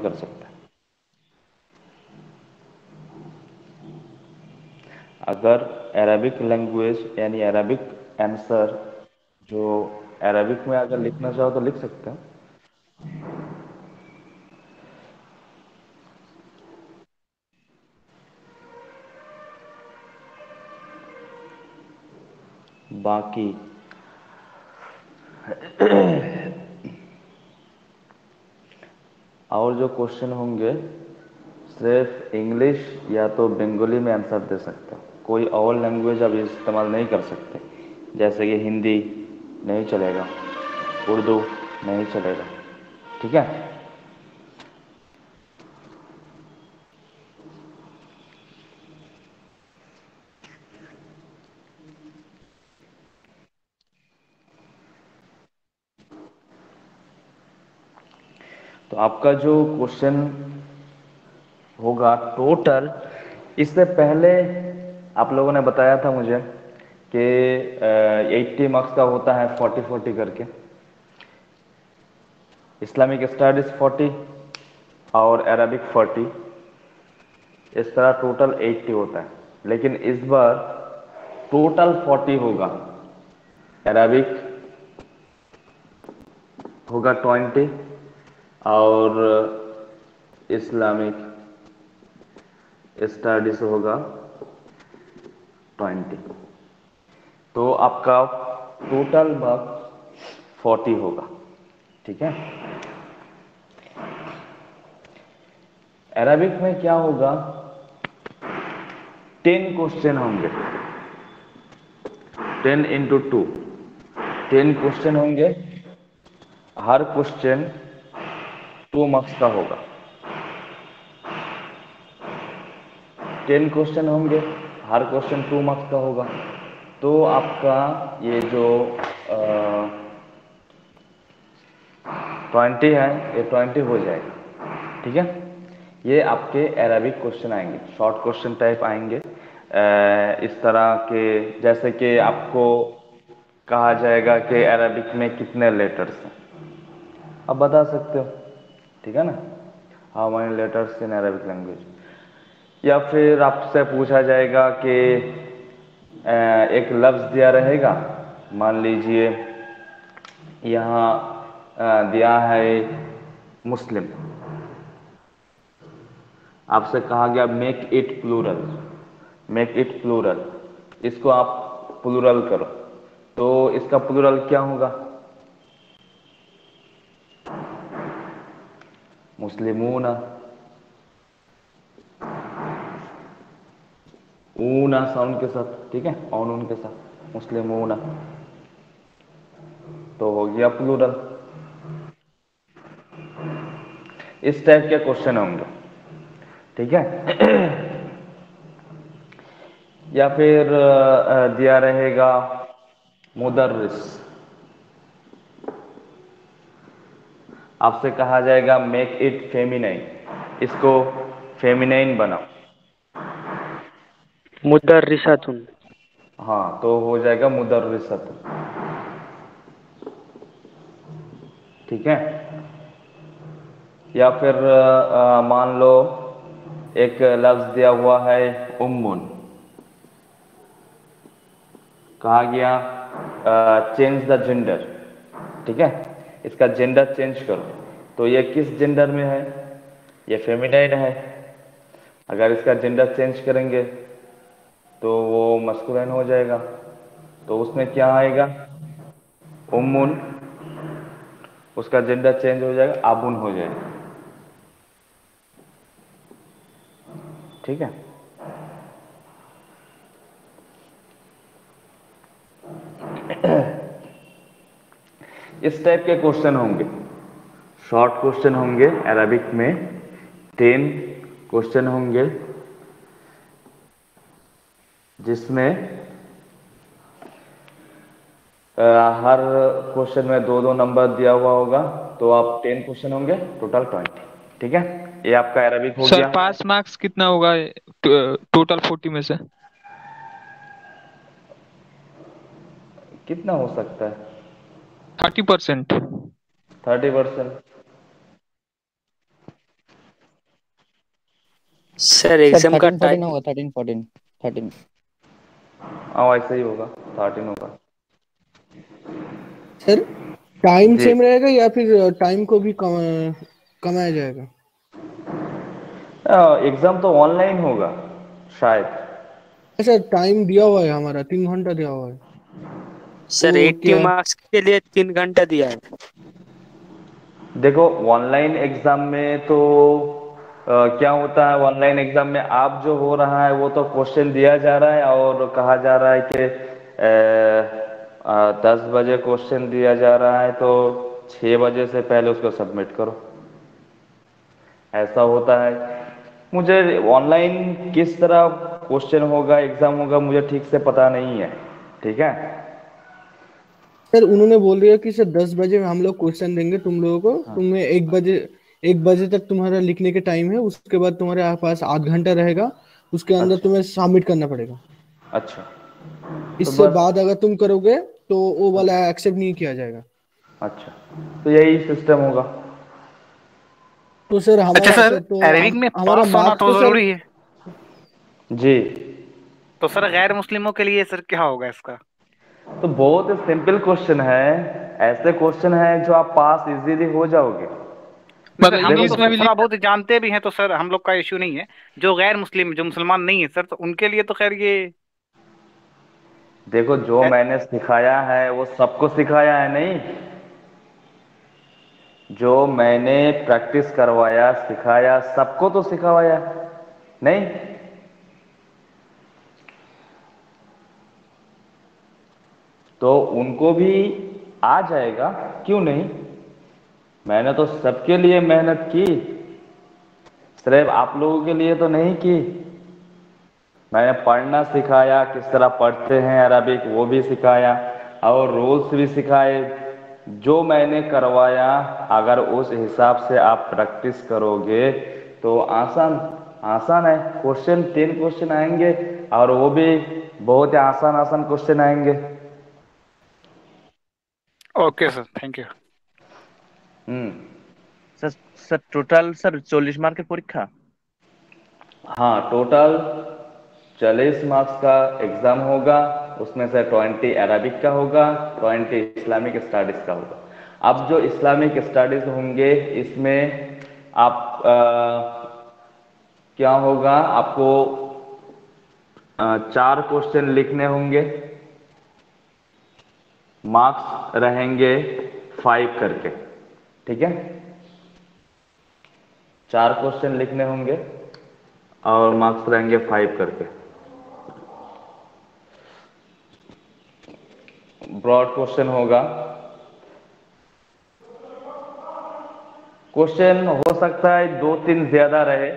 कर सकता है। अगर अरबिक लैंग्वेज यानी अरबिक आंसर जो अरबिक में अगर लिखना चाहो तो लिख सकते हैं। बाकी और जो क्वेश्चन होंगे सिर्फ इंग्लिश या तो बंगाली में आंसर दे सकते हो, कोई और लैंग्वेज अब इस्तेमाल नहीं कर सकते। जैसे कि हिंदी नहीं चलेगा, उर्दू नहीं चलेगा, ठीक है। तो आपका जो क्वेश्चन होगा टोटल, इससे पहले आप लोगों ने बताया था मुझे कि 80 मार्क्स का होता है 40-40 करके, इस्लामिक स्टडीज 40 और अरबिक 40, इस तरह टोटल 80 होता है। लेकिन इस बार टोटल 40 होगा, अरबिक होगा 20 और इस्लामिक स्टडीज होगा 20। तो आपका टोटल मार्क्स 40 होगा, ठीक है। अरबिक में क्या होगा, 10 क्वेश्चन होंगे, 10 × 2, 10 क्वेश्चन होंगे, हर क्वेश्चन 2 मार्क्स का होगा। 10 क्वेश्चन होंगे, हर क्वेश्चन 2 मार्क्स का होगा। तो आपका ये जो 20 है, ये 20 हो जाएगा, ठीक है। ये आपके अरबिक क्वेश्चन आएंगे, शॉर्ट क्वेश्चन टाइप आएंगे। इस तरह के, जैसे कि आपको कहा जाएगा कि अरबिक में कितने लेटर्स हैं, आप बता सकते हो, ठीक है ना। How many letters in Arabic language. या फिर आपसे पूछा जाएगा कि एक लफ्ज़ दिया रहेगा, मान लीजिए यहाँ दिया है मुस्लिम, आपसे कहा गया make it plural, make it plural, इसको आप प्लूरल करो, तो इसका प्लूरल क्या होगा, मुस्लिमूना, ऊना साउंड के साथ, ठीक है, ऑन ऊन के साथ, मुस्लिमूना, तो हो गया प्लूरल। इस टाइप के क्वेश्चन होंगे, ठीक है। या फिर दिया रहेगा मुदर्रिस, आपसे कहा जाएगा मेक इट फेमिनाइन, इसको फेमिनाइन बनाओ, मुदर्रिसातुन। हाँ, तो हो जाएगा मुदर्रिसत, ठीक है। या फिर मान लो एक लफ्ज दिया हुआ है उम्मुन, कहा गया चेंज द जेंडर, ठीक है, इसका जेंडर चेंज करो, तो ये किस जेंडर में है, ये फेमिनाइन है। अगर इसका जेंडर चेंज करेंगे तो वो मस्कुलिन हो जाएगा, तो उसमें क्या आएगा, उम्मुन, उसका जेंडर चेंज हो जाएगा, आबुन हो जाएगा, ठीक है। इस टाइप के क्वेश्चन होंगे, शॉर्ट क्वेश्चन होंगे अरबिक में, 10 क्वेश्चन होंगे, जिसमें हर क्वेश्चन में 2-2 नंबर दिया हुआ होगा, तो आप 10 क्वेश्चन होंगे, टोटल 20, ठीक है। ये आपका अरबिक हो सर गया। पास मार्क्स कितना होगा टोटल 40 में से? कितना हो सकता है, 30%। 30%। सर सर एग्जाम का 13-14 टाइम। होगा, 13-14, 13। हाँ ऐसा ही होगा, 13 होगा। सर टाइम जी। सेम रहेगा या फिर टाइम को भी कमाया जाएगा? एग्जाम तो ऑनलाइन होगा शायद। अच्छा, टाइम दिया हुआ है, हमारा 3 घंटा दिया हुआ है, सर तो 80 क्या? मार्क्स के लिए 3 घंटा दिया है। देखो ऑनलाइन एग्जाम में तो क्या होता है, ऑनलाइन एग्जाम में आप जो हो रहा है वो तो क्वेश्चन दिया जा रहा है और कहा जा रहा है कि 10 बजे क्वेश्चन दिया जा रहा है तो 6 बजे से पहले उसको सबमिट करो, ऐसा होता है। मुझे ऑनलाइन किस तरह क्वेश्चन होगा, एग्जाम होगा, मुझे ठीक से पता नहीं है। ठीक है। सर उन्होंने बोल दिया कि सर 10 बजे में हम लोग क्वेश्चन देंगे तुम लोगों को, हाँ। तुम्हें 1 बजे, 1 बजे तक तुम्हारा लिखने के टाइम है, उसके बाद तुम्हारे पास आध घंटा रहेगा, उसके अंदर अच्छा। तुम्हें सबमिट करना पड़ेगा। अच्छा। तो इससे बस। बाद अगर तुम करोगे तो वो वाला एक्सेप्ट नहीं किया जाएगा। अच्छा, तो यही सिस्टम होगा। तो सर अच्छा हमारा सर, सर तो अरेबिक में हमारा पास होना मार्क्स तो तो सर, जरूरी है। जी। तो सर गैर मुस्लिमों के लिए सर क्या होगा इसका? तो बहुत सिंपल क्वेश्चन है, ऐसे क्वेश्चन है जो आप पास इजीली हो जाओगे। नहीं सर, मतलब हम लोग देखो तो इंग्लिश में सर भी थोड़ा लिखना। बहुत जानते भी हैं, तो सर हम लोग का इश्यू नहीं है। जो गैर मुस्लिम, जो मुसलमान नहीं है सर, तो उनके लिए तो खैर ये देखो जो है। मैंने सिखाया है वो सबको सिखाया है नहीं, जो मैंने प्रैक्टिस करवाया सिखाया सबको तो सिखाया नहीं। तो उनको भी आ जाएगा, क्यों नहीं। मैंने तो सबके लिए मेहनत की, सिर्फ आप लोगों के लिए तो नहीं की। मैंने पढ़ना सिखाया, किस तरह पढ़ते हैं अरबिक वो भी सिखाया, और रूल्स भी सिखाए। जो मैंने करवाया अगर उस हिसाब से आप प्रैक्टिस करोगे तो आसान आसान है। क्वेश्चन 3 क्वेश्चन आएंगे और वो भी बहुत ही आसान आसान क्वेश्चन आएंगे। Okay sir, thank you. Hmm. Sir sir total sir 40 মার্কের পরীক্ষা। हाँ, टोटल 40 मार्क्स का एग्जाम होगा। उसमें से 20 अरबिक का होगा, 20 इस्लामिक स्टडीज का होगा। अब जो इस्लामिक स्टडीज होंगे इसमें आप क्या होगा, आपको 4 क्वेश्चन लिखने होंगे, मार्क्स रहेंगे 5 करके। ठीक है, 4 क्वेश्चन लिखने होंगे और मार्क्स रहेंगे 5 करके। ब्रॉड क्वेश्चन होगा, क्वेश्चन हो सकता है 2-3 ज्यादा रहे,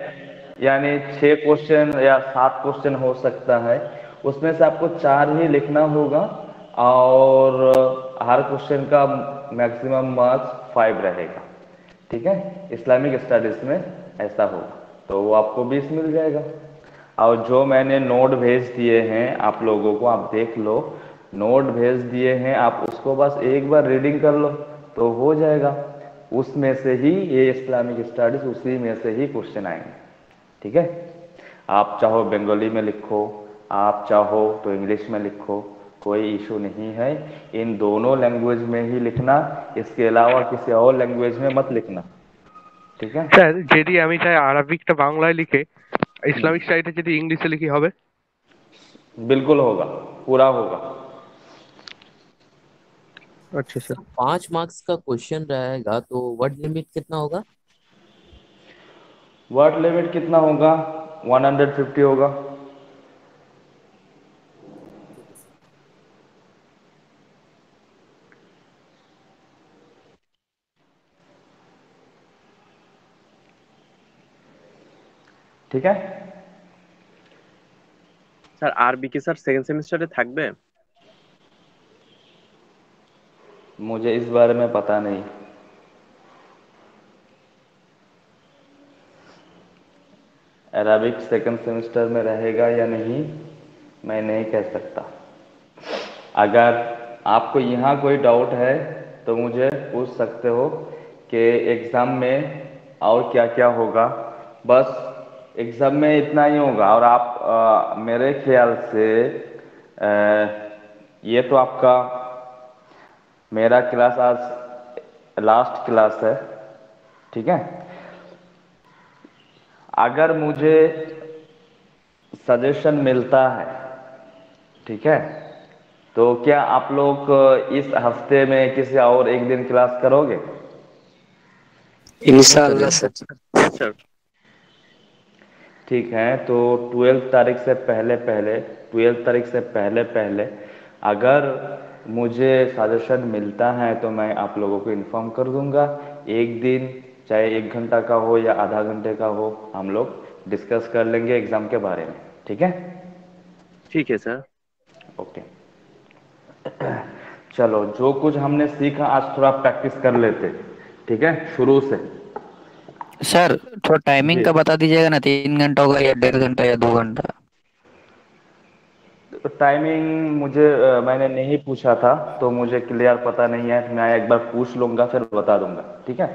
यानी 6 क्वेश्चन या 7 क्वेश्चन हो सकता है। उसमें से आपको 4 ही लिखना होगा और हर क्वेश्चन का मैक्सिमम मार्क्स 5 रहेगा। ठीक है, इस्लामिक स्टडीज में ऐसा होगा, तो वो आपको 20 मिल जाएगा। और जो मैंने नोट भेज दिए हैं आप लोगों को, आप देख लो, नोट भेज दिए हैं, आप उसको बस एक बार रीडिंग कर लो तो हो जाएगा। उसमें से ही ये इस्लामिक स्टडीज, उसी में से ही क्वेश्चन आएंगे। ठीक है, आप चाहो बंगाली में लिखो, आप चाहो तो इंग्लिश में लिखो, कोई इशू नहीं है। इन दोनों लैंग्वेज में ही लिखना, इसके अलावा किसी और लैंग्वेज में मत लिखना। ठीक है। স্যার যদি আমি চাই আরবিকটা বাংলায় লিখে ইসলামিক हम्म, স্টাডিটা যদি ইংলিশে লিখি হবে? बिल्कुल होगा, पूरा होगा। अच्छा सर। सर 5 मार्क्स का क्वेश्चन रहेगा तो वर्ड लिमिट कितना होगा? वर्ड लिमिट कितना होगा, 150 होगा। ठीक है सर। ठीक है। স্যার আরবি কি স্যার সেকেন্ড সেমিস্টারে থাকবে? मुझे इस बारे में पता नहीं, अरबिक सेकंड सेमेस्टर में रहेगा या नहीं मैं नहीं कह सकता। अगर आपको यहाँ कोई डाउट है तो मुझे पूछ सकते हो कि एग्ज़ाम में और क्या क्या होगा। बस एग्जाम में इतना ही होगा। और आप मेरे ख्याल से ये तो आपका मेरा क्लास आज लास्ट क्लास है, ठीक है। अगर मुझे सजेशन मिलता है, ठीक है, तो क्या आप लोग इस हफ्ते में किसी और एक दिन क्लास करोगे? इंशाल्लाह सर। सर ठीक है, तो 12 तारीख से पहले अगर मुझे सजेशन मिलता है तो मैं आप लोगों को इन्फॉर्म कर दूंगा। एक दिन चाहे 1 घंटा का हो या आधा घंटे का हो, हम लोग डिस्कस कर लेंगे एग्जाम के बारे में, ठीक है। ठीक है सर। ओके, चलो जो कुछ हमने सीखा आज थोड़ा प्रैक्टिस कर लेते, ठीक है, शुरू से। सर थोड़ा टाइमिंग जी, का बता दीजिएगा ना, 3 घंटा होगा या 1.5 घंटा या 2 घंटा? टाइमिंग मुझे मैंने नहीं पूछा था तो मुझे क्लियर पता नहीं है। मैं एक बार पूछ लूंगा फिर बता दूंगा, ठीक है।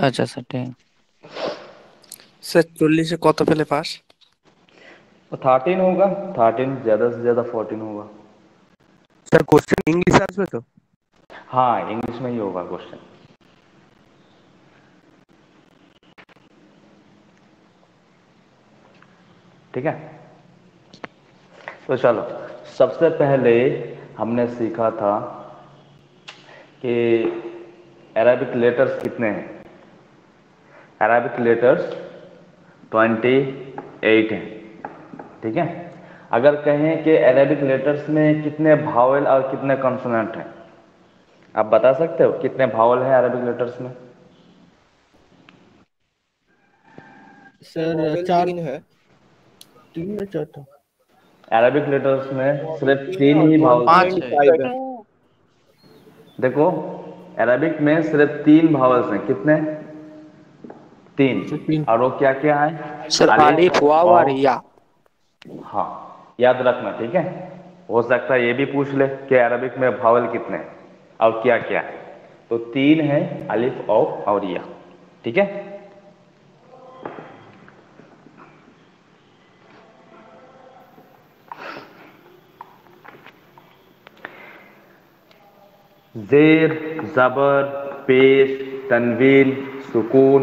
अच्छा सर ठीक। স্যার 40-এ কত পেলে পাস? तो 13 होगा, 13, ज्यादा से ज्यादा 14 होगा। স্যার কোশ্চেন ইংলিশে আসবে তো? हाँ, इंग्लिश में ही होगा क्वेश्चन, ठीक है। तो चलो, सबसे पहले हमने सीखा था कि अरेबिक लेटर्स कितने हैं। अरेबिक लेटर्स 28 हैं, ठीक है। अगर कहें कि अरेबिक लेटर्स में कितने भावेल और कितने कॉन्सोनेंट हैं, आप बता सकते हो कितने भावेल हैं अरेबिक लेटर्स में? सर 3 या 4 था। अरेबिक लेटर्स में सिर्फ 3 ही भावल्स हैं। देखो, अरेबिक में सिर्फ 3 भावल्स हैं। कितने? 3। सर 3। और वो क्या क्या है? सर अलिफ, आलिफ वाव और या। हाँ, याद रखना, ठीक है। हो सकता है ये भी पूछ ले कि अरबिक में भावल कितने हैं और क्या क्या है। तो 3 है, अलिफ और या, ठीक है। जेर, जबर, पेश, तनवीन, सुकून,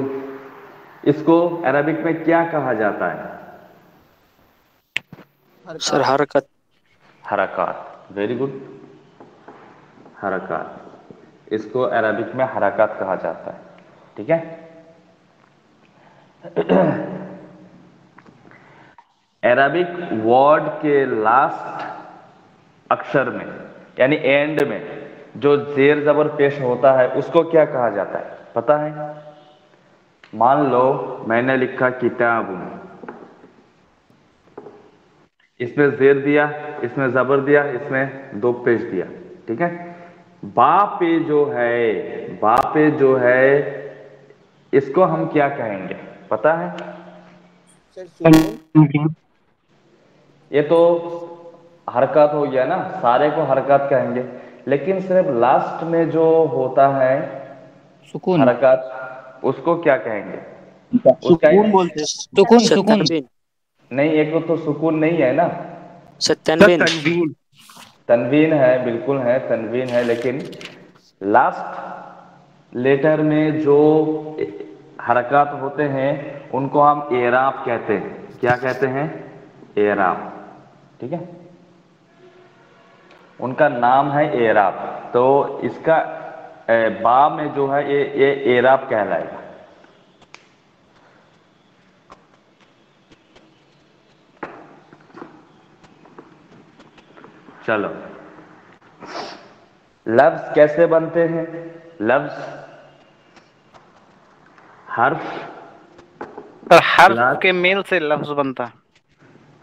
इसको अरबिक में क्या कहा जाता है? सर हरकत। हरकत, वेरी गुड, हरकत। इसको अरबिक में हरकत कहा जाता है, ठीक है। अरबिक वर्ड के लास्ट अक्षर में यानी एंड में जो जेर जबर पेश होता है उसको क्या कहा जाता है, पता है? मान लो मैंने लिखा किताबुन, इसमें जेर दिया, इसमें जबर दिया, इसमें दो पेश दिया, ठीक है। बा पे जो है इसको हम क्या कहेंगे, पता है? ये तो हरकत हो गया ना, सारे को हरकत कहेंगे, लेकिन सिर्फ लास्ट में जो होता है सुकून। हरकत, उसको क्या कहेंगे? सुकून बोलते हैं। सुकून सुकून। नहीं, एक तो सुकून नहीं है ना, सर सर तनवीन। तनवीन। तनवीन है, बिल्कुल है, तनवीन है, लेकिन लास्ट लेटर में जो हरकत होते हैं उनको हम एराब कहते हैं। क्या कहते हैं? एराब, ठीक है। उनका नाम है एराब। तो इसका बा में जो है ये एराब कहलाएगा। चलो, लफ्ज कैसे बनते हैं? लफ्ज हर्फ, सर हर्फ प्लस, के मेल से लफ्ज बनता है।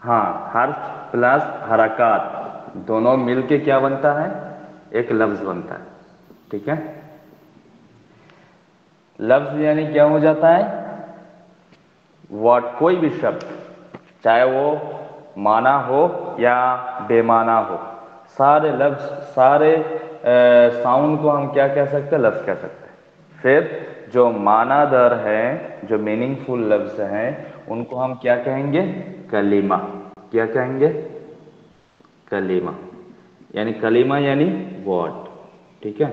हाँ, हर्फ प्लस हरकत दोनों मिलके क्या बनता है? एक लफ्ज बनता है, ठीक है। लफ्ज यानी क्या हो जाता है? वर्ड, कोई भी शब्द, चाहे वो माना हो या बेमाना हो, सारे लफ्ज, सारे साउंड को हम क्या कह सकते हैं? लफ्ज कह सकते हैं। फिर जो मानादर है, जो मीनिंगफुल लफ्ज हैं, उनको हम क्या कहेंगे? कलीमा। क्या कहेंगे? कलीमा। यानी कलीमा यानी वर्ड। ठीक है,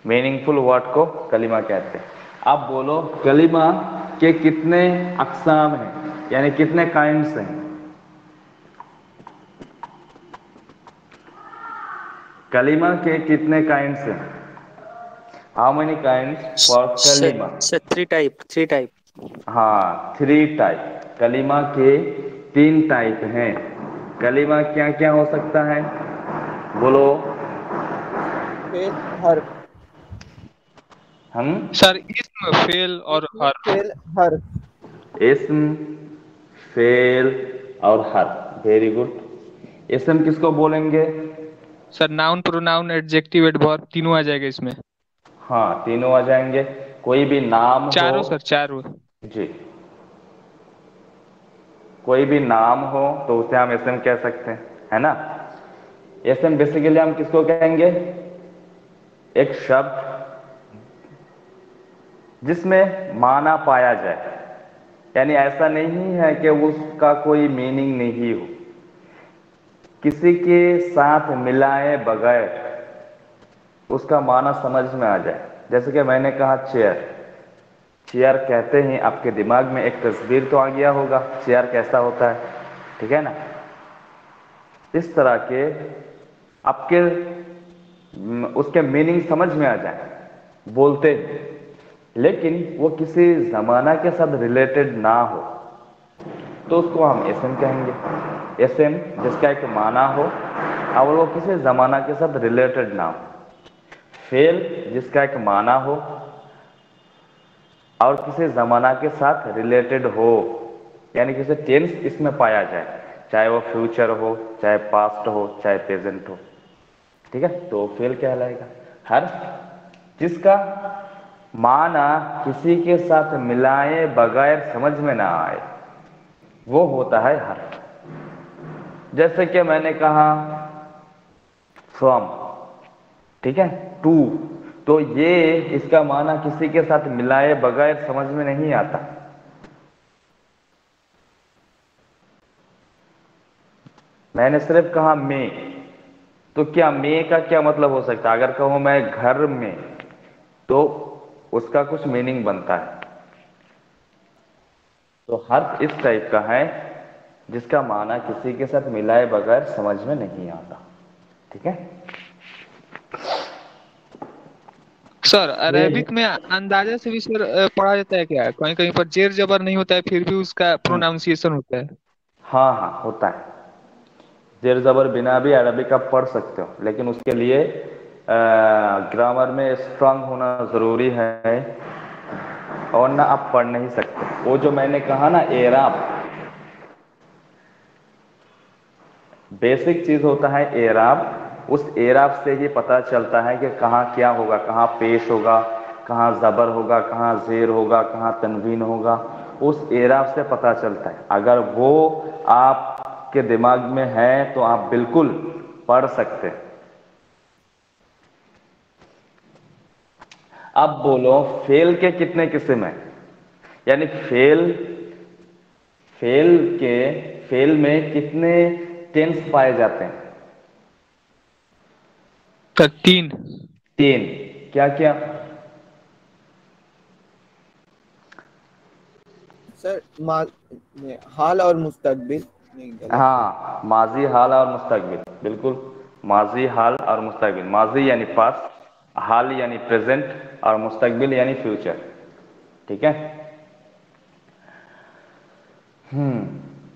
मीनिंगफुल वर्ड को कलीमा कहते हैं। अब बोलो कलीमा के कितने अक़साम हैं, यानी कितने काइंड्स हैं? कलीमा के कितने काइंड्स हैं? हाउ मेनी काइंड्स फॉर कलीमा? Sir three type. हाँ, 3 टाइप। कलीमा के 3 टाइप हैं। कलीमा क्या क्या हो सकता है? बोलो। फेल हर। हम सर इस्म फेल और इसमें हर। फेल हर। इस्म, फेल और हर। Very good. इस्म किसको बोलेंगे? Sir noun, pronoun, adjective, adverb तीनों आ जाएगा इसमें। हाँ, तीनों आ जाएंगे। कोई भी नाम हो। चारों सर, चारों। जी, कोई भी नाम हो तो उसे हम इस्म कह सकते हैं, है ना? इस्म बेसिकली हम किसको कहेंगे? एक शब्द जिसमें माना पाया जाए, यानी ऐसा नहीं है कि उसका कोई मीनिंग नहीं हो, किसी के साथ मिलाए बगैर उसका माना समझ में आ जाए। जैसे कि मैंने कहा चेयर। चेयर कहते ही आपके दिमाग में एक तस्वीर तो आ गया होगा, चेयर कैसा होता है, ठीक है ना? इस तरह के आपके उसके मीनिंग समझ में आ जाए बोलते हैं, लेकिन वो किसी जमाना के साथ रिलेटेड ना हो तो उसको हम इस्म कहेंगे। इस्म जिसका एक माना हो और वो किसी जमाना के साथ रिलेटेड ना हो। फेल जिसका एक माना हो और किसी जमाना के साथ रिलेटेड हो, यानी किसी टेंस इसमें पाया जाए, चाहे वो फ्यूचर हो, चाहे पास्ट हो, चाहे प्रेजेंट हो। ठीक है, तो फेल कहलाएगा। हर जिसका माना किसी के साथ मिलाए बगैर समझ में ना आए, वो होता है हर। जैसे कि मैंने कहा फ्रॉम, ठीक है, टू, तो ये इसका माना किसी के साथ मिलाए बगैर समझ में नहीं आता। मैंने सिर्फ कहा मैं, तो क्या मैं का क्या मतलब हो सकता है? अगर कहूं मैं घर में, तो उसका कुछ मीनिंग बनता है। तो हर इस टाइप का है जिसका माना किसी के साथ मिलाए बगैर समझ में नहीं आता। ठीक है, सर अरेबिक में अंदाजा से भी सर पढ़ा जाता है क्या? कहीं कहीं पर जेर जबर नहीं होता है, फिर भी उसका प्रोनाउंसिएशन होता है। हाँ हाँ होता है। जेर जबर बिना भी अरबिक आप पढ़ सकते हो, लेकिन उसके लिए ग्रामर में स्ट्रांग होना ज़रूरी है, और ना आप पढ़ नहीं सकते। वो जो मैंने कहा ना एराब, बेसिक चीज़ होता है एराब। उस एराब से ही पता चलता है कि कहाँ क्या होगा, कहाँ पेश होगा, कहाँ ज़बर होगा, कहाँ ज़ेर होगा, कहाँ तनवीन होगा। उस एराब से पता चलता है। अगर वो आपके दिमाग में है तो आप बिल्कुल पढ़ सकते हैं। अब बोलो फेल के कितने किस्म हैं? यानी फेल फेल में कितने टेंस पाए जाते हैं? सर 3। 3। क्या क्या? सर हाल और मुस्तकबिल। नहीं, गलत। हाँ, माजी, हाल और मुस्तकबिल, बिल्कुल। माजी, हाल और मुस्तकबिल। माजी यानी पास्ट, हाल यानी प्रेजेंट और मुस्तकबिल यानी फ्यूचर। ठीक है,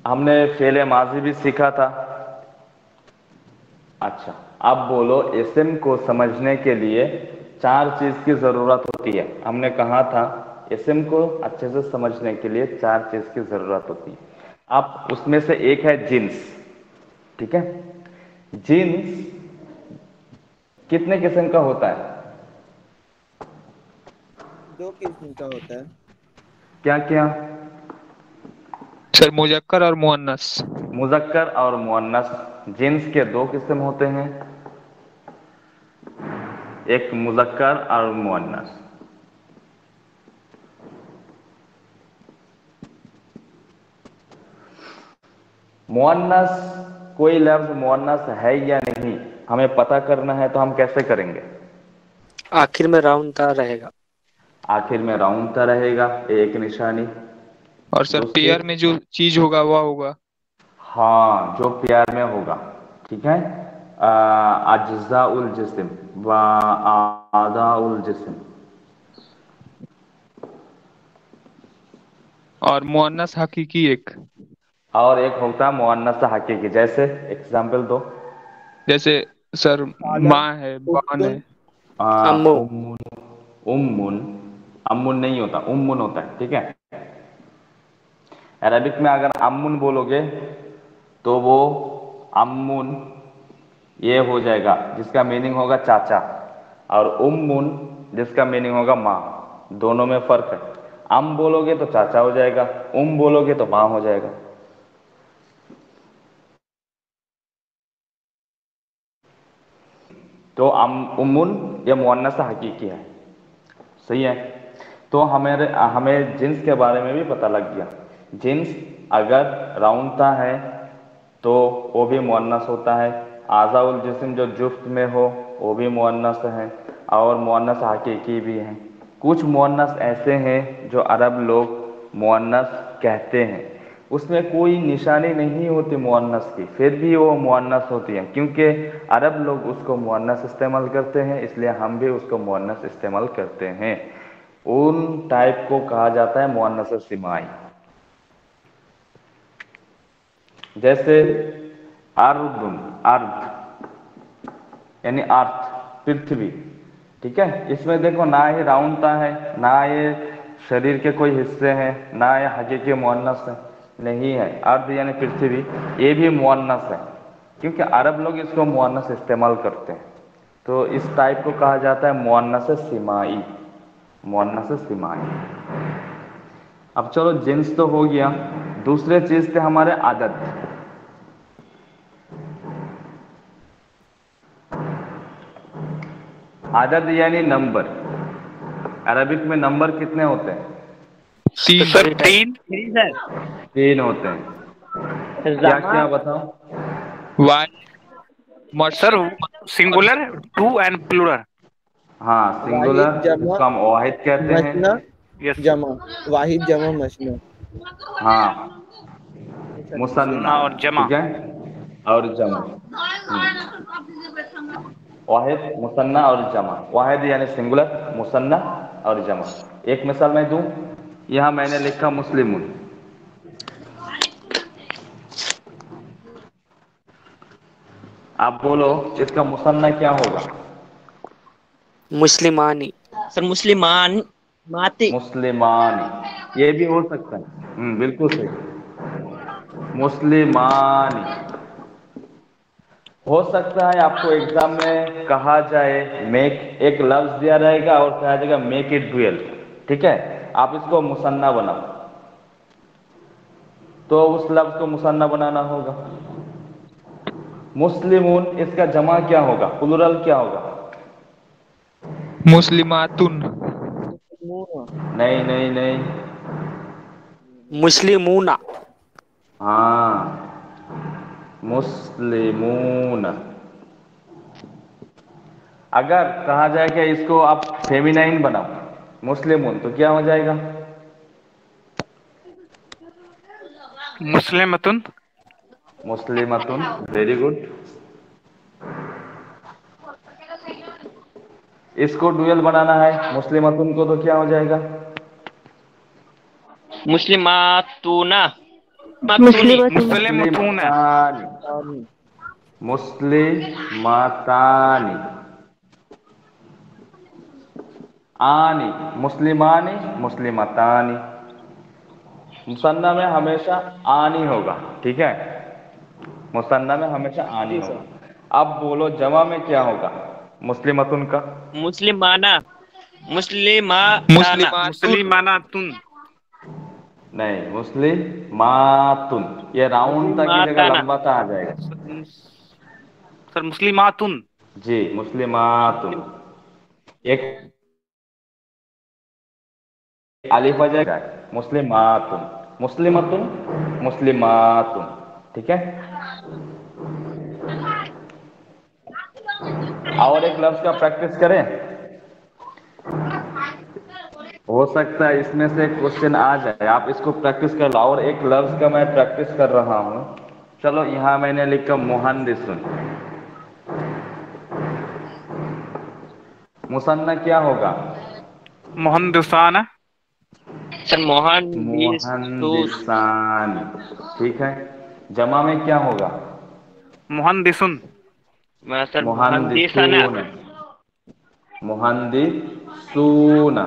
हमने फेल माजी भी सीखा था। अच्छा, अब बोलो इस्म को समझने के लिए 4 चीज की जरूरत होती है। हमने कहा था इस्म को अच्छे से समझने के लिए 4 चीज की जरूरत होती है। अब उसमें से एक है जिन्स। ठीक है, जिन्स कितने किस्म का होता है? 2 किस्म का होता है। क्या क्या? सर मुजक्कर और मुअन्नस। मुजक्कर और मुअन्नस। जिन्स के 2 किस्म होते हैं, एक मुज़क्कर और मुअन्नस। मुअन्नस, कोई लफ्ज मुअन्नस है या नहीं हमें पता करना है, तो हम कैसे करेंगे? आखिर में राउंड ता रहेगा। आखिर में राउंड ता रहेगा, एक निशानी। और सर दूसरी, पेयर में जो चीज होगा वह होगा। हाँ, जो पेयर में होगा, ठीक है। अज्ज़ाउल जिस्म व आज़ाउल जिस्म। और मुअन्नस हकीकी एक, और एक होता है मुअन्नस हकीकी। जैसे एग्जाम्पल दो। जैसे सर फादर, माँ है, बहन है। अम्मू। उम्मुन, उम्मुन, अम्मुन नहीं होता, उम्मुन होता है, ठीक है। अरबिक में अगर अम्मुन बोलोगे तो वो अम्मुन ये हो जाएगा, जिसका मीनिंग होगा चाचा, और उम्मुन जिसका मीनिंग होगा माँ। दोनों में फर्क है। अम बोलोगे तो चाचा हो जाएगा, बोलोगे तो माँ हो जाएगा। तो उम्मुन ये मुअन्नस हकीकी है, सही है। तो हमें जिन्स के बारे में भी पता लग गया। जिन्स अगर राउंडता है तो वो भी मुअन्नस होता है। आज़ाउल जिस्म जो जुफ्त में हो वो भी मुअन्नस है, और मुअन्नस हकीकी भी है। कुछ मुअन्नस ऐसे हैं जो अरब लोग मुअन्नस कहते हैं, उसमें कोई निशानी नहीं होती मुअन्नस की, फिर भी वो मुअन्नस होती है, क्योंकि अरब लोग उसको मुअन्नस इस्तेमाल करते हैं, इसलिए हम भी उसको मुअन्नस इस्तेमाल करते हैं। उन टाइप को कहा जाता है मुअन्नस सिमाई। जैसे अर्दुन, अर्द यानी अर्थ, पृथ्वी, ठीक है। इसमें देखो ना ही राउंडता है, ना ये शरीर के कोई हिस्से हैं, ना ये हकीकी मुअन्नस है, नहीं है। अर्द यानी पृथ्वी, ये भी मुअन्नस है, क्योंकि अरब लोग इसको मुअन्नस इस्तेमाल करते हैं। तो इस टाइप को कहा जाता है मुअन्नस सिमाई, मुअन्नस सिमाई। अब चलो जिन्स तो हो गया, दूसरे चीज थे हमारे आदद। आदद यानी नंबर। अरबिक में नंबर कितने होते हैं? तीन। सर तीन। तीन होते हैं। क्या क्या बताओ? वाई सर मर्सिंग। Singular, two and plural. हाँ, सिंगुलर वाहिद जमा जिसको हम वाहिद कहते हैं। मसना यस। जमा, वाहिद जमा मसना। हाँ, मुसन्ना, और जमा। ठीक है, और जमा। वाहिद, मुसन्ना और जमा। वाहिद यानी सिंगुलर, मुसन्ना और जमा। एक मिसाल मैं दूं, यहाँ मैंने लिखा मुस्लिमुन, आप बोलो इसका मुसन्ना क्या होगा? मुस्लिमानी। सर मुस्लिमान माते। मुस्लिमानी, ये भी हो सकता है, बिल्कुल सही, मुस्लिमानी। हो सकता है आपको एग्जाम में कहा जाए, मेक, एक लफ्ज दिया रहेगा और कहा जाएगा मेक इट डुअल, ठीक है, आप इसको मुसन्ना बनाओ, तो उस लफ्ज को मुसन्ना बनाना होगा। मुस्लिमून, इसका जमा क्या होगा, प्लुरल क्या होगा? मुस्लिमातुन। नहीं नहीं नहीं, मुस्लिमूना। हाँ, मुस्लिमून। अगर कहा जाए कि इसको आप फेमिनाइन बनाओ, मुस्लिमून, तो क्या हो जाएगा? मुस्लिमतुन। मुस्लिमतुन, वेरी गुड। इसको डुअल बनाना है मुस्लिमतुन को, तो क्या हो जाएगा? मुस्लिमातुना मातुनी। मुस्लिमतुन है। मुस्लिमातानी, मुस्लिमातानी, आनी, मुस्लिमानी, मुस्लिमतानी। मुसन्ना में हमेशा आनी होगा, ठीक है, मुसन्ना में हमेशा आनी होगा। अब बोलो जमा में क्या होगा मुस्लिमतुन का? मुस्लिमाना मुस्लिमाताना। मुस्लिमातुन। मुस्लिमानातुन। नहीं, मुस्लिमातुन, ये राउंड तक की जगह मुस्लिमाताना। लंबा सा आ जाएगा। सर मुस्लिमातुन। जी, मुस्लिमातुन। एक अलिफ आ जाएगा, मुस्लिमातुन, मुस्लिमतुन, मुस्लिमातुन, ठीक है। और एक लफ्ज का प्रैक्टिस करें, हो सकता है इसमें से क्वेश्चन आ जाए, आप इसको प्रैक्टिस कर लो। और एक लफ्ज का मैं प्रैक्टिस कर रहा हूं। चलो यहां मैंने लिखा मुहंदिसुन, मुसन्ना क्या होगा? मुहंदिसाना। सर मुहंदिसान, ठीक है। जमा में क्या होगा? मुहंदिसुन। सर मुहंदिसून, मुहंदिसूना,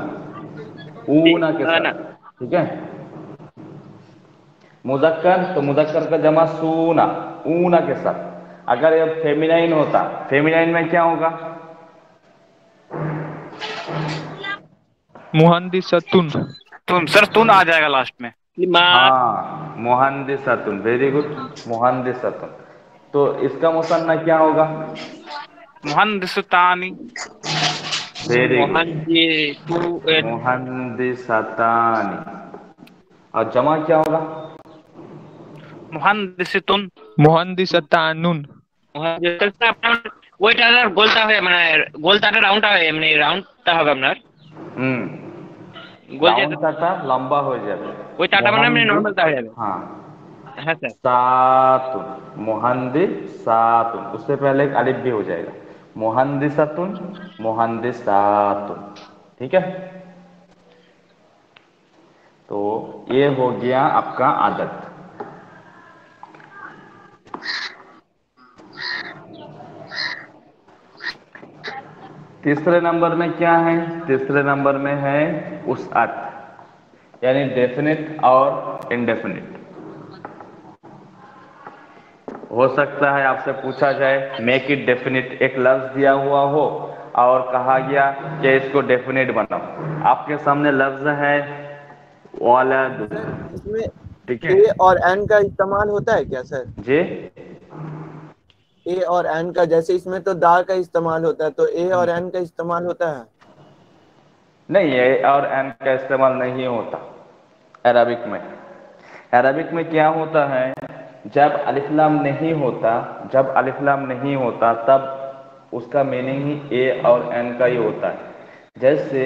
ऊना के साथ, ठीक है। मुजक्कर, तो मुजक्कर का जमा सूना, ऊना के साथ। अगर ये फेमिनाइन होता, फेमिनाइन में क्या होगा? मुहंदिसतुन। तुन सर, तुन आ जाएगा लास्ट में। हाँ, मुहंदिसतुन, वेरी गुड, मुहंदिसतुन। तो इसका मुसन्ना क्या होगा? मुहंदिसतानी। वेरी गुड, मुहंदिसतानी। और जमा क्या होगा? मुहंदिसतुन। मुहंदिसतानुन। ওইটার গোলটা হয়ে মানে গোলটাটা রাউন্ডটা হয়ে এমনি রাউন্ডটা হবে আপনার গোল যেটা রাউন্ডটা লম্বা হয়ে যাবে, ওই টাটা মানে এমনি নরমালটা হয়ে যাবে। हाँ হ্যাঁ স্যার। सातुन, मुहंदिसातुन, उससे पहले एक अलिफ भी हो जाएगा, मुहंदिसतुन, मुहंदिसातुन, ठीक है। तो ये हो गया आपका आदत। तीसरे नंबर में क्या है? तीसरे नंबर में है उसअत, यानी डेफिनेट और इंडेफिनिट। हो सकता है आपसे पूछा जाए मेक इट डेफिनिट, एक लफ्ज दिया हुआ हो और कहा गया कि इसको डेफिनेट बनाओ। आपके सामने लफ्ज है वलद, इसमें ठीक है। ए और एन का इस्तेमाल होता है क्या सर? जी, ए और एन का, जैसे इसमें तो दा का इस्तेमाल होता है, तो ए और एन का इस्तेमाल होता है? नहीं, ए और एन का इस्तेमाल नहीं होता अरबिक में। अरबिक में क्या होता है, जब अलिफ लाम नहीं होता, जब अलिफ लाम नहीं होता तब उसका मीनिंग ही ए और एन का ही होता है। जैसे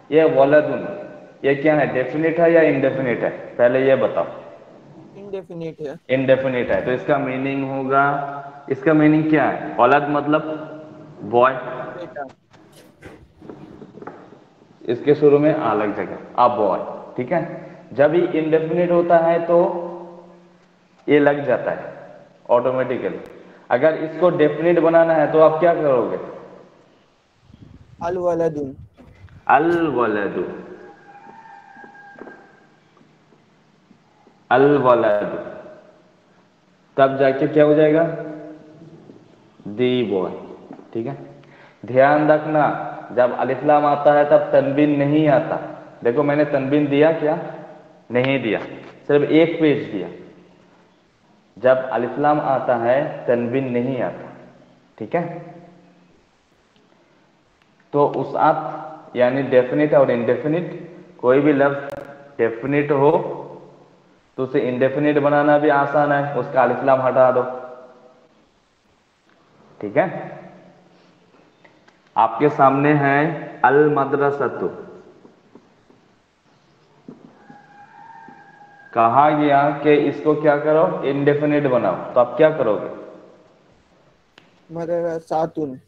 ये वलदुन, ये क्या है, डेफिनिट है या इंडेफिनिट है? पहले ये बताओ। इनडेफिनिट है। इंडेफिनिट है, तो इसका मीनिंग होगा, इसका मीनिंग क्या है? औलाद मतलब बॉय, बेटा। इसके शुरू में आ लग जाएगा, आ बॉय, ठीक है। जब ही इंडेफिनिट होता है तो ये लग जाता है ऑटोमेटिकली। अगर इसको डेफिनिट बनाना है तो आप क्या करोगे? अल वलदुन, अल वलदु, अल वलदु, तब जाके क्या हो जाएगा? दी बॉय, ठीक है। ध्यान रखना, जब अलिफ लाम आता है तब तनवीन नहीं आता। देखो मैंने तनवीन दिया क्या? नहीं दिया, सिर्फ एक पेज दिया। जब अलिफ लाम आता है तनवीन नहीं आता, ठीक है। तो उसअत यानी डेफिनिट और इंडेफिनिट, कोई भी लफ्ज डेफिनिट हो तो उसे इंडेफिनिट बनाना भी आसान है, उसका अलिफ लाम हटा दो, ठीक है। आपके सामने है अल मदरसतु, कहा गया कि इसको क्या करो? इंडेफिनिट बनाओ, तो आप क्या करोगे? मदरसातुन।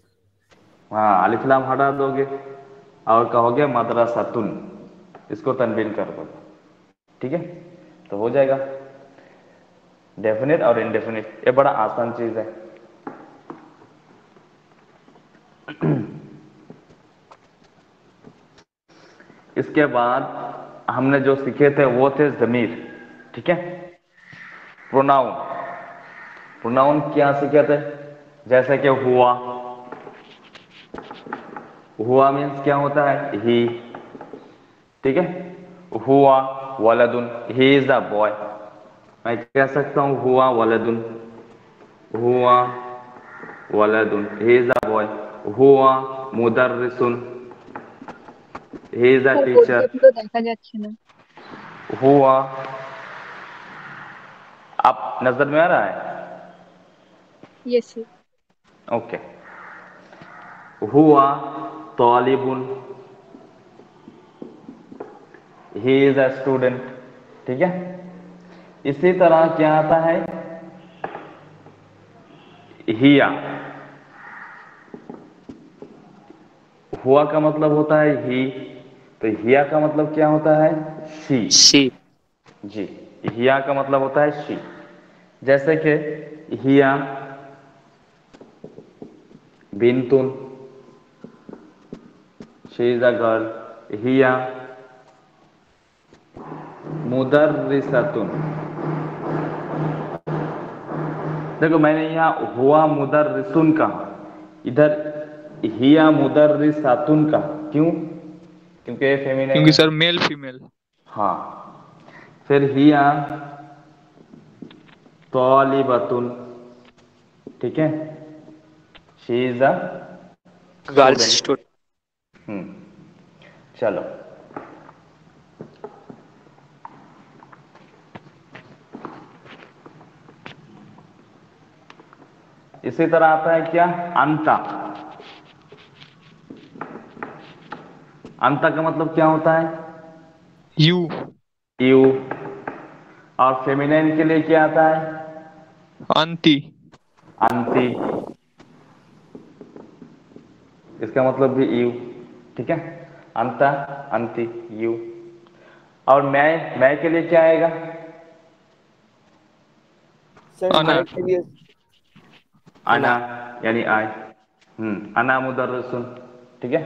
हाँ, अलिफ लाम हटा दोगे और कहोगे मदरसतुन, इसको तनवीन कर दो, ठीक है। तो हो जाएगा डेफिनेट और इंडेफिनिट। ये बड़ा आसान चीज है। इसके बाद हमने जो सीखे थे वो थे जमीर, ठीक है। प्रोनाउन, प्रोनाउन क्या सीखे थे? जैसे कि हुआ, हुआ मीन्स क्या होता है? ही, ठीक है। हुआ वलदुन, ही इज द बॉय। मैं कह सकता हूं हुआ वलदुन, हुआ वलदुन, ही इज द बॉय। हुआ मुदर्रिसुन, he is a teacher, পুরো দেখা যাচ্ছে না। हुआ, आप नजर में आ रहा है? Yes sir. ओके, हुआ तालिबुन, he is a student, ठीक है। इसी तरह क्या आता है, हिया, हुआ का मतलब होता है ही, तो हिया का मतलब क्या होता है, शी। जी, हिया का मतलब होता है शी। जैसे कि हिया बिंतुन, शी इज अ गर्ल, हिया मुदर्रिसतुन। देखो मैंने यहाँ हुआ मुदर्रिसुन कहा, इधर हिया मुदर्रिसतुन कहा, क्यों? क्योंकि ये फेमिनिन क्योंकि है। Sir male female. हाँ, फिर हिया तालिबतुन, ठीक है, she is a girls student. चलो, इसी तरह आता है क्या, अंता। अंता का मतलब क्या होता है, यू। यू। और फेमिनाइन के लिए क्या आता है, अंती। अंती, इसका मतलब भी यू, ठीक है। अंता, अंती, यू। और मैं के लिए क्या आएगा, सर अना। मैं के लिए अना, यानी आई। अना मुदर्रिसुन, ठीक है।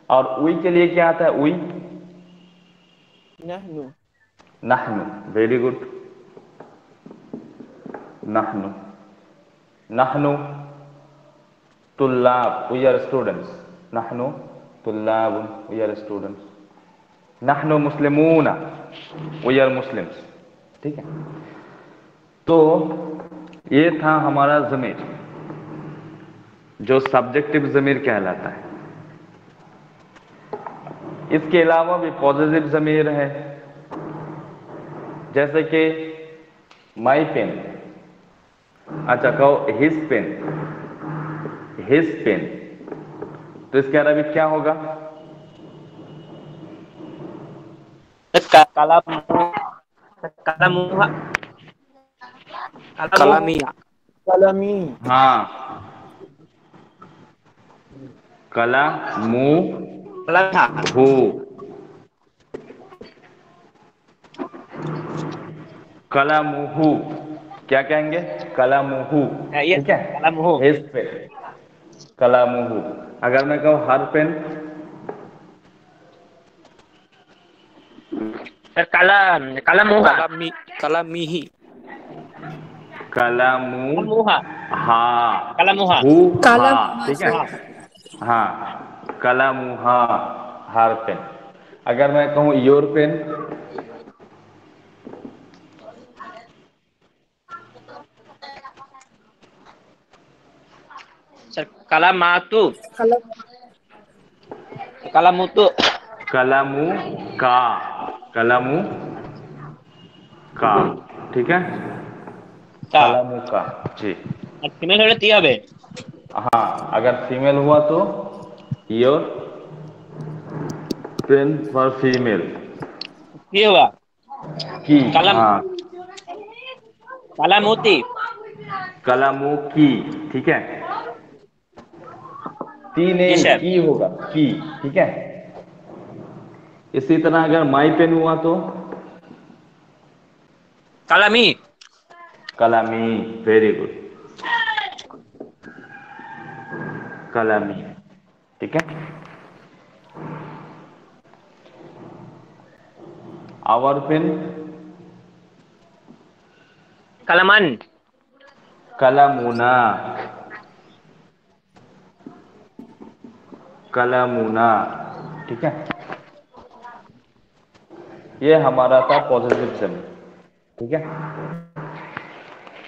और उई के लिए क्या आता है, उई, नहनु। नहनु, वेरी गुड, नहनु, नहनु तुल्लाब, वी आर स्टूडेंट्स, नहनु तुल्लाब, वी आर स्टूडेंट्स, नहनु मुस्लिमूना, वी आर मुस्लिम्स, ठीक है। तो ये था हमारा ज़मीर, जो सब्जेक्टिव ज़मीर कहलाता है। इसके अलावा भी पॉजिटिव ज़मीर है, जैसे कि माई पेन, अच्छा कहो हिज पेन, हिज पेन, तो इसके अरबिक क्या होगा, कलामिया। कलमी। हाँ, कला मुंह हु, कला मुहू, क्या कहेंगे, कला मुहू, ठीक है, हिज पेन, कला मुहू। अगर मैं कहूँ हर पेन, काला काला मुहा। कलामीही। कला मुंह, मुहा। हाँ, काला मुहा। हु, काला हाँ, ठीक है, हाँ, कला मुहा, हर पेन। अगर मैं कहूँ योर पेन, सर काला मातु। काला मुतु। कलमू का, कलमू का, ठीक है, कलमू का, जी। फीमेल होले ती হবে। हाँ, अगर फीमेल हुआ तो योर पेन फॉर फीमेल, কি हुआ की, कलम हाँ, काला मोती। कलमू की, ठीक है, ती जी नहीं, सर। की होगा, की, ठीक है। इसी तरह अगर माई पेन हुआ तो कालामी। कलामी, वेरी गुड, कलामी, ठीक है। Our pen, कलमन। कलमुना, कलमुना, ठीक है। ये हमारा था पॉजिटिव सेंस, ठीक है।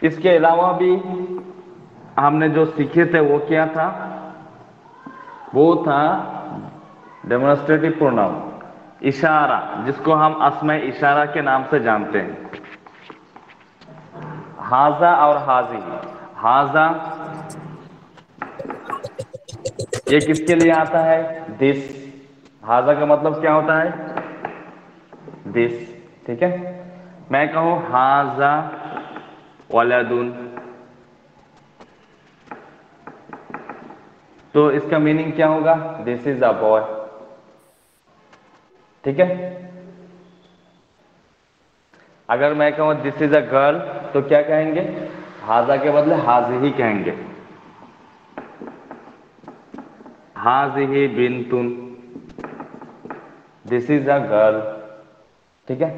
इसके अलावा भी हमने जो सीखे थे वो क्या था, वो था डेमोन्स्ट्रेटिव प्रोनाउन, इशारा, जिसको हम अस्मै इशारा के नाम से जानते हैं। हाजा और हाजी। हाजा ये किसके लिए आता है? दिस। हाजा का मतलब क्या होता है? दिस। ठीक है, मैं कहूं हाजा वलदुन, तो इसका मीनिंग क्या होगा? This is a boy. ठीक है, अगर मैं कहूं दिस इज अ गर्ल तो क्या कहेंगे? हाजा के बदले हाजी ही कहेंगे। हाजिही बिन्तुन, दिस इज अ गर्ल। ठीक है,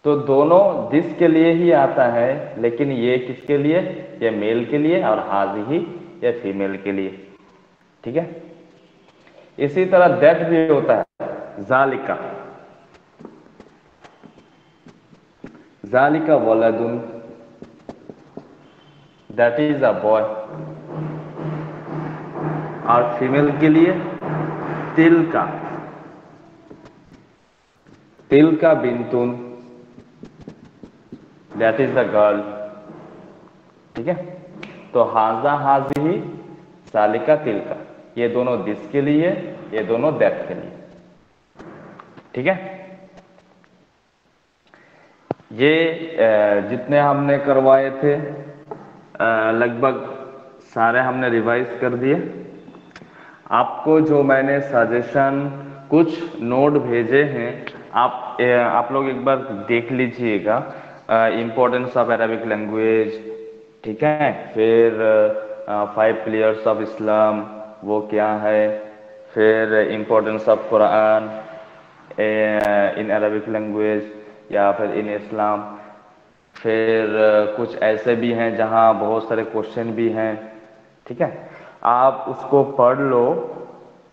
तो दोनों दिस के लिए ही आता है, लेकिन ये किसके लिए? ये मेल के लिए, और हाजिही ये फीमेल के लिए। ठीक है, इसी तरह दैट भी होता है, जालिका। जालिका वलदुन, दैट इज अ बॉय। और फीमेल के लिए तिलका, तिलका बिन्तुन, दैट इज अ गर्ल। ठीक है, तो हाजा हाजिही, सालिका तिलका, ये दोनों दिस के लिए, ये दोनों दैट के लिए। ठीक है, ये जितने हमने करवाए थे लगभग सारे हमने रिवाइज कर दिए। आपको जो मैंने सजेशन कुछ नोट भेजे हैं, आप लोग एक बार देख लीजिएगा। इम्पोर्टेंस ऑफ अरबिक लैंग्वेज, ठीक है, फिर 5 पिलर्स ऑफ इस्लाम वो क्या है, फिर importance of Quran in Arabic language या फिर इन इस्लाम, फिर कुछ ऐसे भी हैं जहां बहुत सारे क्वेश्चन भी हैं। ठीक है, आप उसको पढ़ लो,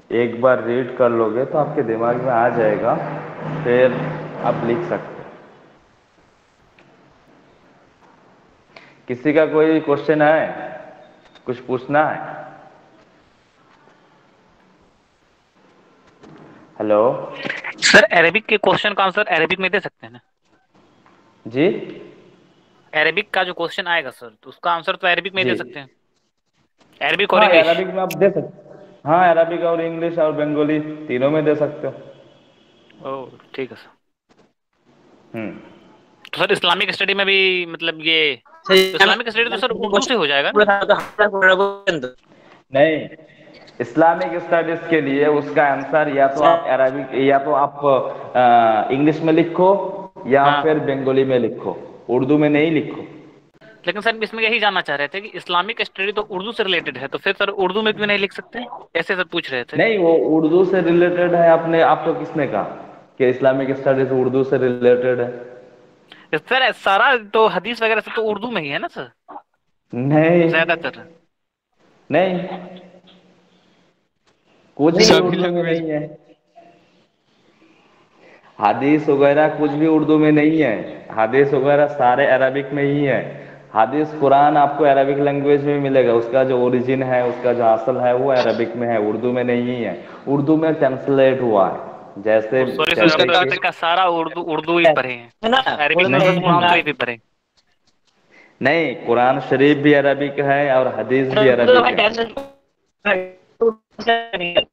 एक बार रीड कर लोगे तो आपके दिमाग में आ जाएगा, फिर आप लिख सकते। किसी का कोई क्वेश्चन है, कुछ पूछना है? हेलो सर, अरेबिक के क्वेश्चन का आंसर अरेबिक में दे सकते हैं ना? जी, अरेबिक का जो क्वेश्चन आएगा सर, तो उसका आंसर तो अरेबिक में ही जी, दे सकते हैं, अरेबिक और हाँ इंग्लिश। अरबिक में आप दे सकते। हाँ, अरबिक और इंग्लिश और बंगाली तीनों में दे सकते हो। ओह ठीक है सर। हम्म, तो सर इस्लामिक स्टडी में भी मतलब ये, तो इस्लामिक स्टडी तो सर उर्दू से हो जाएगा ना? नहीं, इस्लामिक स्टडीज के लिए उसका आंसर या तो आप अरबिक या तो आप इंग्लिश में लिखो या हाँ। फिर बंगाली में लिखो, उर्दू में नहीं लिखो। लेकिन सर इसमें यही जानना चाह रहे थे कि इस्लामिक स्टडी तो उर्दू से रिलेटेड है, तो फिर सर उर्दू में क्यों नहीं लिख सकते, ऐसे सर पूछ रहे थे। नहीं, वो उर्दू से रिलेटेड है। आपको किसने कहा कि इस्लामिक स्टडीज उर्दू से रिलेटेड है? सर सारा तो हदीस वगैरह सब तो उर्दू में ही है ना सर, नहीं, ज्यादातर। नहीं, कुछ भी सभी उर्दू में लैंग्वेज। नहीं है। हदीस वगैरह कुछ भी उर्दू में नहीं है। हदीस वगैरह सारे अरबिक में ही है। हदीस कुरान आपको अरबिक लैंग्वेज में मिलेगा, उसका जो ओरिजिन है, उसका जो असल है वो अरबिक में है, उर्दू में नहीं है। उर्दू में ट्रांसलेट हुआ है, जैसे सॉरी सर, अभी तक का सारा उर्दू ही पढ़े हैं, अरबिक में तो कुरान शरीफ भी पढ़े। नहीं, कुरान शरीफ भी अरबिक है और हदीस भी अरबिक है।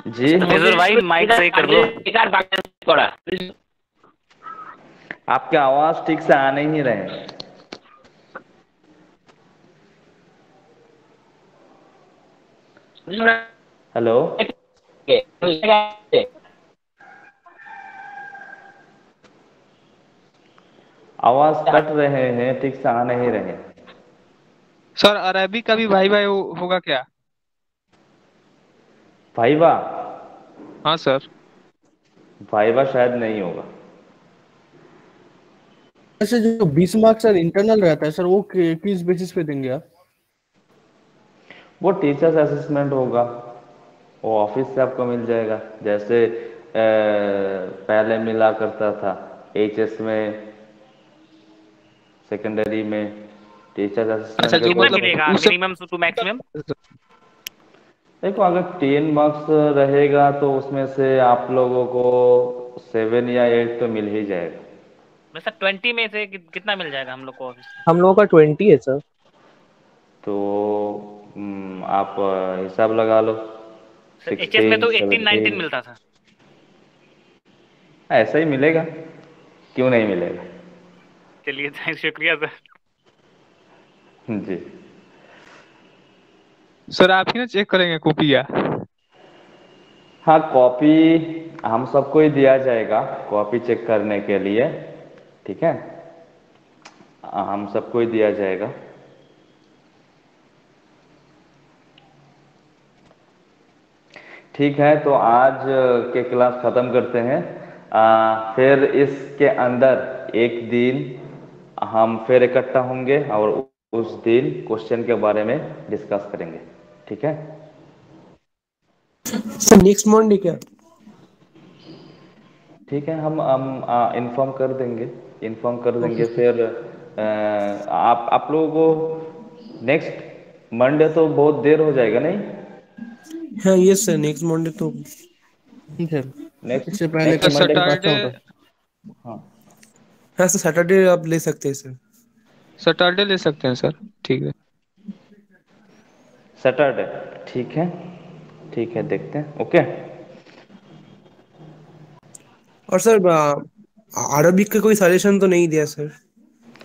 जी, भाई माइक सही कर दो। आपके आवाज ठीक से आ नहीं रहे। हेलो, आवाज कट रहे हैं, ठीक से आ नहीं रहे। सर अरबी का भी भाई भाई होगा क्या? भाईवा? हाँ सर। भाईवा शायद नहीं होगा। ऐसे जो 20 मार्क्स सर इंटरनल रहता है सर, वो किस बेसिस पे देंगे आप? वो टीचर्स असेसमेंट होगा, वो ऑफिस से आपको मिल जाएगा, जैसे पहले मिला करता था एचएस में, सेकेंडरी में, टीचर अच्छा, असिस्टेंट के जो कितना पोस्ट मतलब मिलेगा उस मिनिमम टू मैक्सिमम? देखो, अगर 10 मार्क्स रहेगा तो उसमें से आप लोगों को 7 या 8 तो मिल ही जाएगा। वैसे 20 में से कितना मिल जाएगा हम लोग को अभी? हम लोगों का 20 है सर। तो आप हिसाब लगा लो। सर एचएस में 16, तो 18 19 17 मिलता था। ऐसा ही मिलेगा, क्यों नहीं मिलेगा। चलिए थैंक शुक्रिया सर। जी सर आप ही ना चेक करेंगे कॉपियाँ? हाँ, कॉपी हम सबको ही दिया जाएगा कॉपी चेक करने के लिए, ठीक है, हम सबको ही दिया जाएगा। ठीक है, तो आज के क्लास ख़त्म करते हैं। फिर इसके अंदर एक दिन हम फिर इकट्ठा होंगे और उस दिन क्वेश्चन के बारे में डिस्कस करेंगे, ठीक है। सर नेक्स्ट मंडे क्या? ठीक है, हम इन्फॉर्म कर देंगे, ओके फिर आप लोगों को नेक्स्ट मंडे तो बहुत देर हो जाएगा नहीं? हाँ यस सर, नेक्स्ट मंडे तो ठीक है, नेक्स्ट इससे पहले नेक्स्ट का मंडे सैटरडे अच्छा सैटरडे, होता। हाँ, हाँ सर, सैटरडे आप ले सकते हैं सर। सैटरडे ले सकते हैं सर, ठीक है। सैटरडे ठीक है, ठीक है, देखते हैं। ओके, और सर अरबिक का कोई सजेशन तो नहीं दिया सर?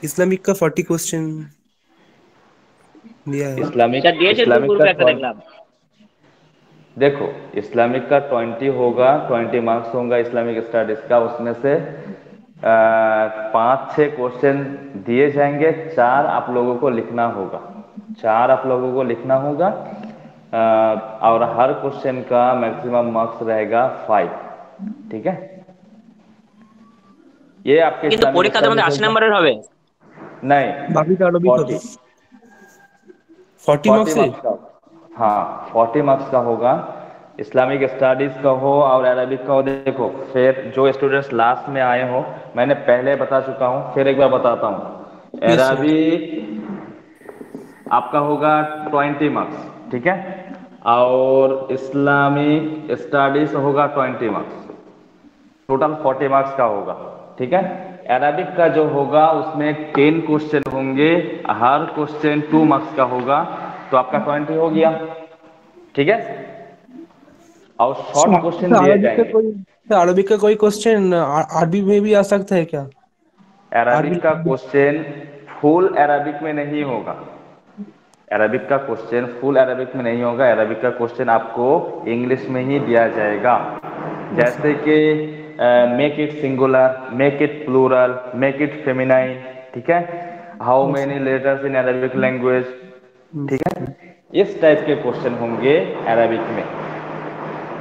इस्लामिक का 40 क्वेश्चन दिया है। इस्लामिक सर दिए थे इस्लामिक ग्रुप का पे टेलीग्राम। देखो, इस्लामिक का 20 होगा, 20 मार्क्स होगा इस्लामिक स्टडीज का। उसमें से 5-6 क्वेश्चन दिए जाएंगे, 4 आप लोगों को लिखना होगा, 4 आप लोगों को लिखना होगा। और हर क्वेश्चन का मैक्सिमम मार्क्स रहेगा 5, ठीक है। ये आपके কিন্তু इस्लामिक পরীক্ষাতে আমাদের स्टडीज 80 होगा। নম্বরের হবে। नहीं, बाकी अरबिक 40 40 मार्क्स 40 है। मार्क्स का, हाँ 40 मार्क्स का होगा। इस्लामिक स्टडीज का हो और अरबिक का हो। देखो, फिर जो स्टूडेंट्स लास्ट में आए हो, मैंने पहले बता चुका हूँ, फिर एक बार बताता हूँ। Yes sir. अरबिक आपका होगा 20 मार्क्स, ठीक है, और इस्लामिक स्टडीज होगा 20 मार्क्स, टोटल 40 मार्क्स का होगा, ठीक है। अरबिक का जो होगा उसमें 10 क्वेश्चन होंगे, हर क्वेश्चन 2 मार्क्स का होगा, तो आपका 20 हो गया, ठीक है। और शॉर्ट क्वेश्चन दिए जाएंगे। अरबिक का कोई क्वेश्चन अरबी में भी आ सकता है क्या? अरबिक का अरबी क्वेश्चन फुल अरबिक में नहीं होगा, अरबिक का क्वेश्चन फुल अरबिक में नहीं होगा। अरबिक का क्वेश्चन आपको इंग्लिश में ही दिया जाएगा, जैसे कि make it singular, make it plural, make it feminine, ठीक है। How many letters in Arabic language, ठीक है। इस टाइप के क्वेश्चन होंगे अरबिक में।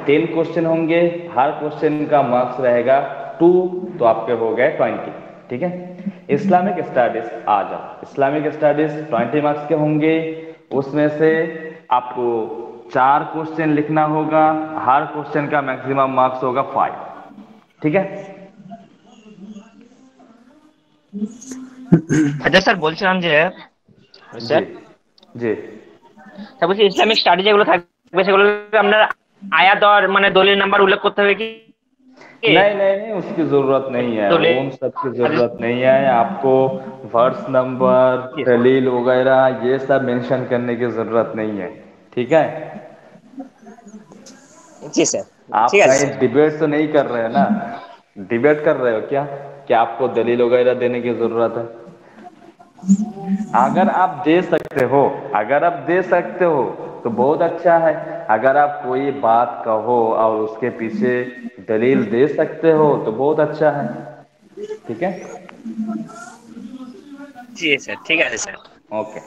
10 क्वेश्चन होंगे, हर क्वेश्चन का मार्क्स रहेगा 2, तो आपके हो गए 20, ठीक है। इस्लामिक स्टडीज आ जाओ। इस्लामिक स्टडीज 20 मार्क्स के होंगे, उसमें से आपको 4 क्वेश्चन लिखना होगा, हर क्वेश्चन का मैक्सिमम मार्क्स होगा 5, ठीक है। আচ্ছা স্যার বলছিলাম যে जी স্যার जी স্যার বলছি ইসলামিক স্টাডি যেগুলো থাকবে সেগুলো আপনার আয়াত আর মানে দলিল নাম্বার উল্লেখ করতে হবে কি? नहीं नहीं नहीं, उसकी जरूरत नहीं है, दलील उन सब की जरूरत नहीं है। आपको वर्स नंबर, दलील वगैरह ये सब मेंशन करने की जरूरत नहीं है, ठीक है। जी सर, आप ঠিক আছে कहीं স্যার। डिबेट तो नहीं कर रहे हो ना? डिबेट कर रहे हो क्या कि आपको दलील वगैरह देने की जरूरत है? अगर आप दे सकते हो, अगर आप दे सकते हो तो बहुत अच्छा है। अगर आप कोई बात कहो और उसके पीछे दलील दे सकते हो तो बहुत अच्छा है, ठीक है। জি স্যার, ঠিক আছে স্যার। ओके।